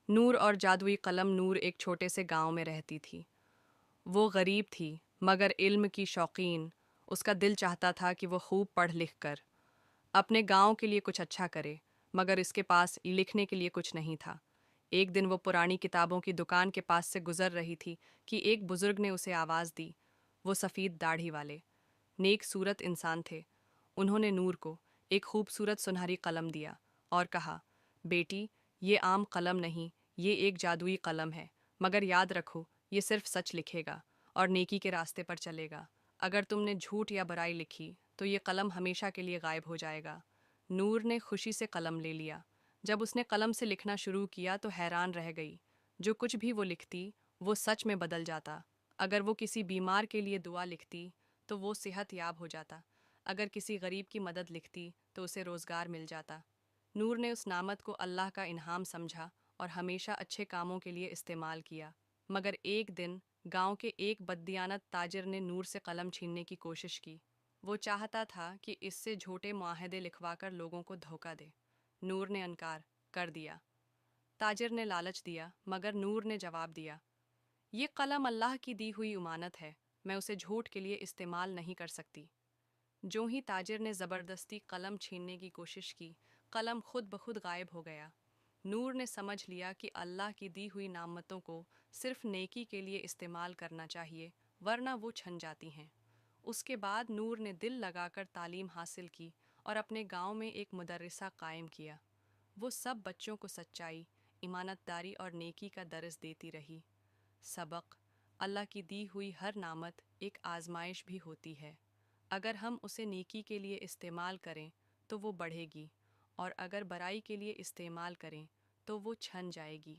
نور اور جادوئی قلم نور ایک چھوٹے سے گاؤں میں رہتی تھی۔ وہ غریب تھی مگر علم کی شوقین۔ اس کا دل چاہتا تھا کہ وہ خوب پڑھ لکھ کر اپنے گاؤں کے لیے کچھ اچھا کرے، مگر اس کے پاس لکھنے کے لیے کچھ نہیں تھا۔ ایک دن وہ پرانی کتابوں کی دکان کے پاس سے گزر رہی تھی کہ ایک بزرگ نے اسے آواز دی۔ وہ سفید داڑھی والے، نیک صورت انسان تھے۔ انہوں نے نور کو ایک خوبصورت سنہری قلم دیا اور کہا، بیٹی، یہ عام قلم نہیں، یہ ایک جادوئی قلم ہے، مگر یاد رکھو، یہ صرف سچ لکھے گا اور نیکی کے راستے پر چلے گا۔ اگر تم نے جھوٹ یا برائی لکھی تو یہ قلم ہمیشہ کے لیے غائب ہو جائے گا۔ نور نے خوشی سے قلم لے لیا۔ جب اس نے قلم سے لکھنا شروع کیا تو حیران رہ گئی۔ جو کچھ بھی وہ لکھتی وہ سچ میں بدل جاتا۔ اگر وہ کسی بیمار کے لیے دعا لکھتی تو وہ صحت یاب ہو جاتا۔ اگر کسی غریب کی مدد لکھتی تو اسے روزگار مل جاتا۔ نور نے اس نعمت کو اللہ کا انعام سمجھا اور ہمیشہ اچھے کاموں کے لیے استعمال کیا۔ مگر ایک دن گاؤں کے ایک بددیانت تاجر نے نور سے قلم چھیننے کی کوشش کی۔ وہ چاہتا تھا کہ اس سے جھوٹے معاہدے لکھوا کر لوگوں کو دھوکہ دے۔ نور نے انکار کر دیا۔ تاجر نے لالچ دیا مگر نور نے جواب دیا، یہ قلم اللہ کی دی ہوئی امانت ہے، میں اسے جھوٹ کے لیے استعمال نہیں کر سکتی۔ جو ہی تاجر نے زبردستی قلم چھیننے کی کوشش کی، قلم خود بخود غائب ہو گیا۔ نور نے سمجھ لیا کہ اللہ کی دی ہوئی نعمتوں کو صرف نیکی کے لیے استعمال کرنا چاہیے، ورنہ وہ چھن جاتی ہیں۔ اس کے بعد نور نے دل لگا کر تعلیم حاصل کی اور اپنے گاؤں میں ایک مدرسہ قائم کیا۔ وہ سب بچوں کو سچائی، امانت داری اور نیکی کا درس دیتی رہی۔ سبق: اللہ کی دی ہوئی ہر نعمت ایک آزمائش بھی ہوتی ہے۔ اگر ہم اسے نیکی کے لیے استعمال کریں تو وہ بڑھے گی، اور اگر برائی کے لیے استعمال کریں تو وہ چھن جائے گی۔